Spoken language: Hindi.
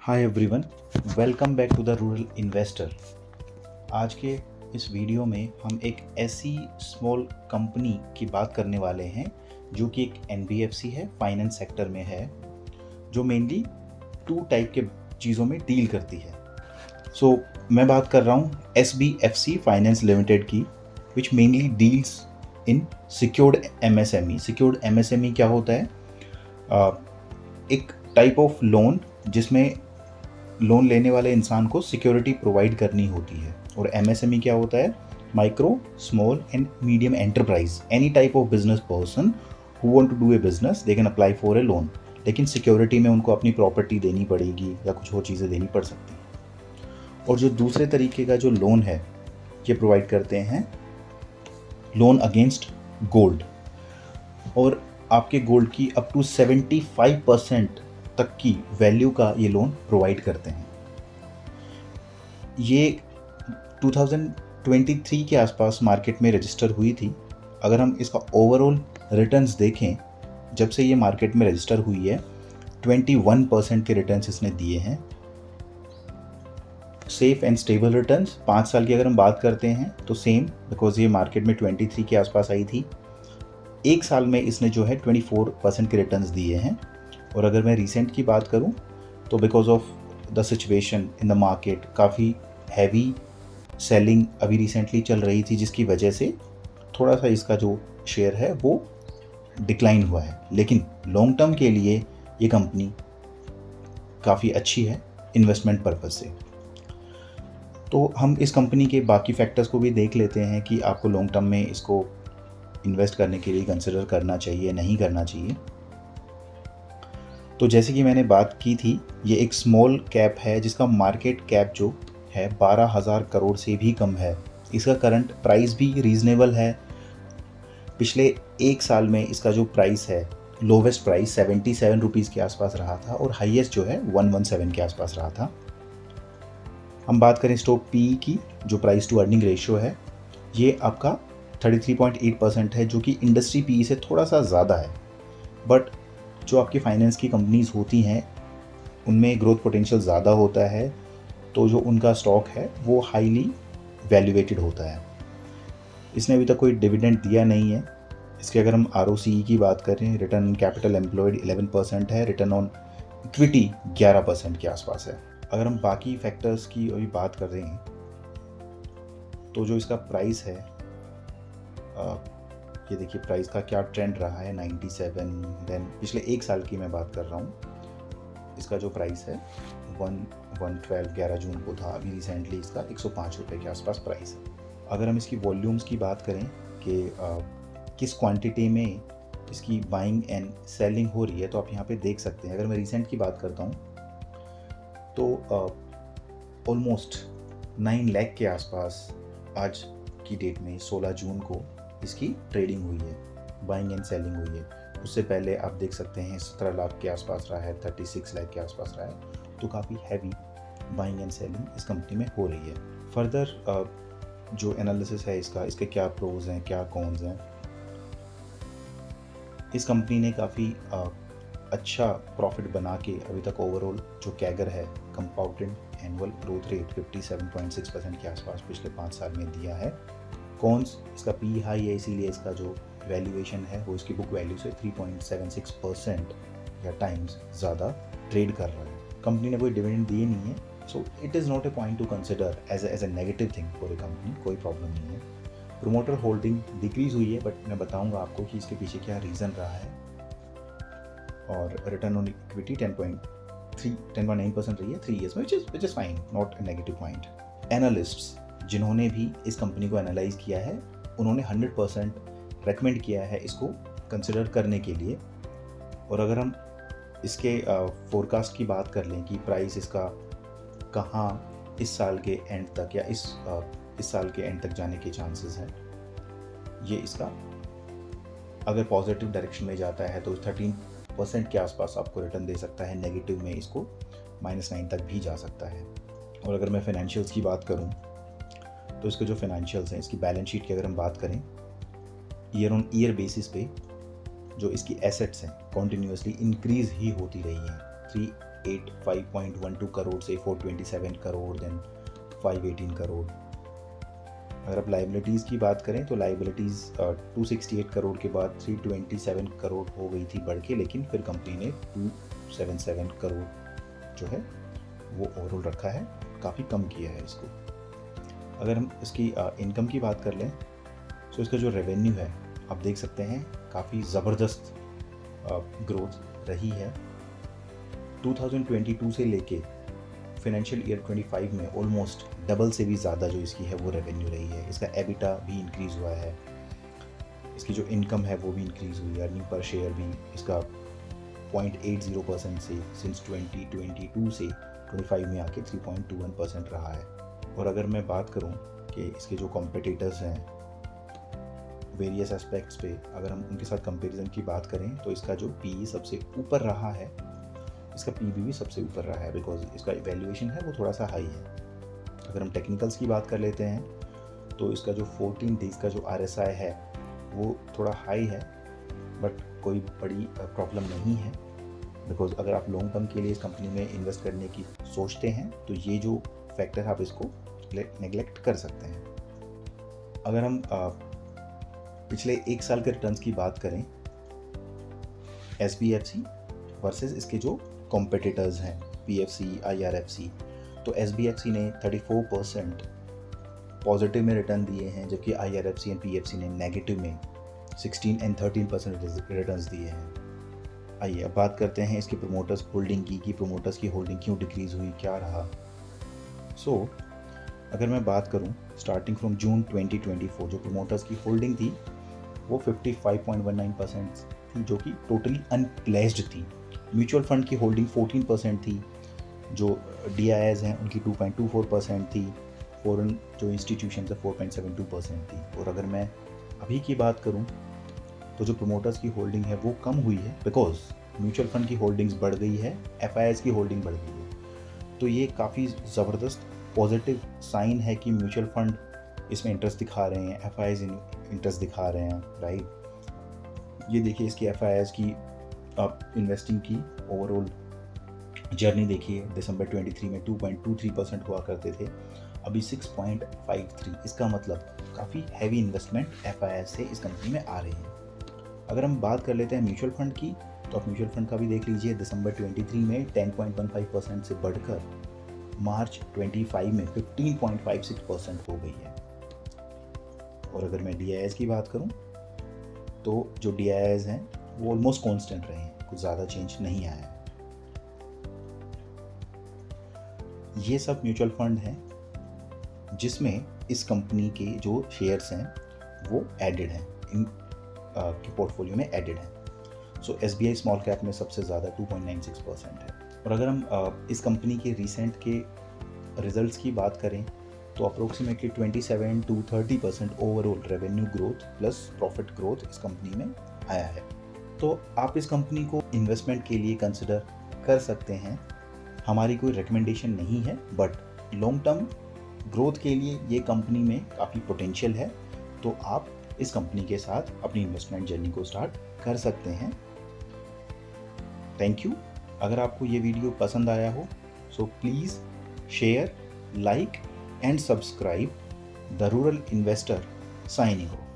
Hi everyone, welcome back to the rural investor. आज के इस वीडियो में हम एक ऐसी स्मॉल कंपनी की बात करने वाले हैं जो कि एक एनबीएफसी है, फाइनेंस सेक्टर में है, जो मेनली टू टाइप के चीज़ों में डील करती है। मैं बात कर रहा हूँ एसबीएफसी फाइनेंस लिमिटेड की, which mainly deals in secured MSME. Secured MSME क्या होता है? एक टाइप ऑफ लोन जिसमें लोन लेने वाले इंसान को सिक्योरिटी प्रोवाइड करनी होती है। और एमएसएमई क्या होता है? Micro, small and medium enterprise, any type of business person who want to do a business, they can apply for a loan. लेकिन सिक्योरिटी में उनको अपनी प्रॉपर्टी देनी पड़ेगी या कुछ और चीज़ें देनी पड़ सकती हैं। और जो दूसरे तरीके का जो लोन है, ये प्रोवाइड करते हैं लोन अगेंस्ट गोल्ड, और आपके गोल्ड की अप टू 75% तक की वैल्यू का ये लोन प्रोवाइड करते हैं। ये 2023 के आसपास मार्केट में रजिस्टर हुई थी। अगर हम इसका ओवरऑल रिटर्न्स देखें, जब से ये मार्केट में रजिस्टर हुई है 21% के रिटर्न्स इसने दिए हैं। सेफ एंड स्टेबल रिटर्न्स 5 साल की अगर हम बात करते हैं तो सेम, बिकॉज ये मार्केट में 23 के आसपास आई थी। एक साल में इसने जो है 24% के रिटर्न्स दिए हैं। और अगर मैं रिसेंट की बात करूं तो because of the situation in the market काफ़ी हैवी सेलिंग अभी रिसेंटली चल रही थी, जिसकी वजह से थोड़ा सा इसका जो शेयर है वो डिक्लाइन हुआ है। लेकिन लॉन्ग टर्म के लिए ये कंपनी काफ़ी अच्छी है इन्वेस्टमेंट पर्पज़ से। तो हम इस कंपनी के बाकी फैक्टर्स को भी देख लेते हैं कि आपको लॉन्ग टर्म में इसको इन्वेस्ट करने के लिए कंसिडर करना चाहिए, नहीं करना चाहिए। तो जैसे कि मैंने बात की थी, ये एक स्मॉल कैप है जिसका मार्केट कैप जो है 12,000 करोड़ से भी कम है। इसका करंट प्राइस भी रीज़नेबल है। पिछले एक साल में इसका जो प्राइस है, लोवेस्ट प्राइस 77 रुपीज़ के आसपास रहा था और हाईएस्ट जो है 117 के आसपास रहा था। हम बात करें स्टॉक पी की, जो प्राइस टू अर्निंग रेशियो है, ये आपका 33.8% है, जो कि इंडस्ट्री पी से थोड़ा सा ज़्यादा है। बट जो आपकी फाइनेंस की कंपनीज़ होती हैं उनमें ग्रोथ पोटेंशियल ज़्यादा होता है, तो जो उनका स्टॉक है वो हाईली वैल्यूएटेड होता है। इसने अभी तक कोई डिविडेंड दिया नहीं है। इसके अगर हम आरओसीई की बात करें, रिटर्न ऑन कैपिटल एम्प्लॉयड 11% है, रिटर्न ऑन इक्विटी 11% के आसपास है। अगर हम बाकी फैक्टर्स की अभी बात कर रहे हैं तो जो इसका प्राइस है, ये देखिए प्राइस का क्या ट्रेंड रहा है, 97। देन पिछले एक साल की मैं बात कर रहा हूँ, इसका जो प्राइस है 112 11 जून को था। अभी रिसेंटली इसका 105 रुपये के आसपास प्राइस है। अगर हम इसकी वॉल्यूम्स की बात करें कि किस क्वांटिटी में इसकी बाइंग एंड सेलिंग हो रही है, तो आप यहाँ पे देख सकते हैं। अगर मैं रिसेंट की बात करता हूँ तो ऑलमोस्ट 9 लाख के आसपास आज की डेट में 16 जून को इसकी ट्रेडिंग हुई है, बाइंग एंड सेलिंग हुई है। उससे पहले आप देख सकते हैं 17 लाख के आसपास रहा है, 36 लाख के आसपास रहा है। तो काफ़ी हैवी बाइंग एंड सेलिंग इस कंपनी में हो रही है। फर्दर जो एनालिसिस है इसका, इसके क्या प्रोज हैं, क्या कॉन्स हैं। इस कंपनी ने काफ़ी अच्छा प्रॉफिट बना के अभी तक ओवरऑल जो कैगर है, कंपाउंडेड एनुअल ग्रोथ रेट 57.6% के आसपास पिछले 5 साल में दिया है। कॉन्स, इसका पी हाई है, इसीलिए इसका जो वैल्यूएशन है वो इसकी बुक वैल्यू से 3.76% या टाइम्स ज़्यादा ट्रेड कर रहा है। कंपनी ने कोई डिविडेंड दिए नहीं है, so it is not a point to consider as a negative thing for a company. कोई प्रॉब्लम नहीं है। प्रोमोटर होल्डिंग डिक्रीज हुई है, बट मैं बताऊंगा आपको कि इसके पीछे क्या रीज़न रहा है। और रिटर्न ऑन इक्विटी 10.9% रही है 3 ईयर्स में, which is fine, not a negative point. Analysts जिन्होंने भी इस कंपनी को एनालाइज किया है, उन्होंने 100% रेकमेंड किया है इसको कंसिडर करने के लिए। और अगर हम इसके फोरकास्ट की बात कर लें कि प्राइस इसका कहाँ इस साल के एंड तक या इस साल के एंड तक जाने के चांसेस हैं, ये इसका अगर पॉजिटिव डायरेक्शन में जाता है तो 13% के आसपास आपको रिटर्न दे सकता है। नेगेटिव में इसको -9 तक भी जा सकता है। और अगर मैं फाइनेंशियल्स की बात करूँ तो इसके जो फाइनेंशियल्स हैं, इसकी बैलेंस शीट की अगर हम बात करें, ईयर ऑन ईयर बेसिस पे जो इसकी एसेट्स हैं कॉन्टिन्यूसली इंक्रीज ही होती रही हैं। 5.12 करोड़ से 427 करोड़, देन 518 करोड़। अगर आप लाइबिलिटीज़ की बात करें तो लाइबिलिटीज़ 268 करोड़ के बाद 327 करोड़ हो गई थी बढ़ के, लेकिन फिर कंपनी ने 277 करोड़ जो है वो ओवरऑल रखा है, काफ़ी कम किया है इसको। अगर हम इसकी इनकम की बात कर लें तो इसका जो रेवेन्यू है आप देख सकते हैं काफ़ी ज़बरदस्त ग्रोथ रही है। 2022 से लेके फाइनेंशियल ईयर 25 में ऑलमोस्ट डबल से भी ज़्यादा जो इसकी है वो रेवेन्यू रही है। इसका एबिटा भी इंक्रीज़ हुआ है, इसकी जो इनकम है वो भी इंक्रीज़ हुई है, अर्निंग पर शेयर भी इसका 0.80% से सिंस 2022 से 25 में आके 3.21% रहा है। और अगर मैं बात करूं कि इसके जो कॉम्पिटिटर्स हैं वेरियस एस्पेक्ट्स पे, अगर हम उनके साथ कंपैरिजन की बात करें तो इसका जो पीई सबसे ऊपर रहा है, इसका पीबी भी सबसे ऊपर रहा है, बिकॉज इसका वैल्यूएशन है वो थोड़ा सा हाई है। अगर हम टेक्निकल्स की बात कर लेते हैं तो इसका जो 14 डेज का जो RSI है वो थोड़ा हाई है, बट कोई बड़ी प्रॉब्लम नहीं है, बिकॉज अगर आप लॉन्ग टर्म के लिए इस कंपनी में इन्वेस्ट करने की सोचते हैं तो ये जो फैक्टर आप इसको नेगलेक्ट कर सकते हैं। अगर हम पिछले 1 साल के रिटर्न्स की बात करें SBFC वर्सेस इसके जो कॉम्पिटिटर्स हैं PFC, IRFC, तो SBFC ने 34% पॉजिटिव में रिटर्न दिए हैं, जबकि IRFC एंड PFC ने नेगेटिव में 16 एंड 13% रिटर्न्स दिए हैं। आइए अब बात करते हैं इसके प्रोमोटर्स होल्डिंग की, कि प्रोमोटर्स की होल्डिंग क्यों डिक्रीज़ हुई, क्या रहा। अगर मैं बात करूं स्टार्टिंग फ्रॉम जून 2024 जो प्रोमोटर्स की होल्डिंग थी वो 55.19% थी, जो कि टोटली अनप्लेस्ड थी। म्यूचुअल फंड की होल्डिंग 14% थी, जो DIIs हैं उनकी 2.24% थी, फॉरेन जो इंस्टीट्यूशन है 4.72% थी। और अगर मैं अभी की बात करूं तो जो प्रोमोटर्स की होल्डिंग है वो कम हुई है, बिकॉज म्यूचुअल फंड की होल्डिंग्स बढ़ गई है, FIIs की होल्डिंग बढ़ गई है। तो ये काफ़ी ज़बरदस्त पॉजिटिव साइन है कि म्यूचुअल फंड इसमें इंटरेस्ट दिखा रहे हैं, FIIs इंटरेस्ट दिखा रहे हैं, राइट। ये देखिए इसकी FIIs की आप इन्वेस्टिंग की ओवरऑल जर्नी देखिए, दिसंबर 23 में 2.23% हुआ करते थे, अभी 6.53। इसका मतलब काफ़ी हैवी इन्वेस्टमेंट FIIs से इस कंपनी में आ रही है। अगर हम बात कर लेते हैं म्यूचुअल फंड की, तो आप म्यूचुअल फंड का भी देख लीजिए, दिसंबर 23 में 10.15% से बढ़कर मार्च 25 में 15.56% हो गई है। और अगर मैं DIIs की बात करूं तो जो DIIs हैं वो ऑलमोस्ट कांस्टेंट रहे हैं, कुछ ज़्यादा चेंज नहीं आया है। ये सब म्यूचुअल फंड हैं जिसमें इस कंपनी के जो शेयर्स हैं वो एडेड हैं, इन के पोर्टफोलियो में एडेड हैं। SBI स्मॉल कैप में सबसे ज़्यादा 2.96% है। और अगर हम इस कंपनी के रिसेंट के रिजल्ट्स की बात करें तो approximately 27 to 30% overall revenue growth plus profit growth इस कंपनी में आया है। तो आप इस कंपनी को इन्वेस्टमेंट के लिए कंसिडर कर सकते हैं। हमारी कोई रिकमेंडेशन नहीं है, बट लॉन्ग टर्म ग्रोथ के लिए ये कंपनी में काफ़ी पोटेंशियल है, तो आप इस कंपनी के साथ अपनी इन्वेस्टमेंट जर्नी को स्टार्ट कर सकते हैं। Thank you. अगर आपको ये वीडियो पसंद आया हो so please share, like and subscribe the rural investor signing off.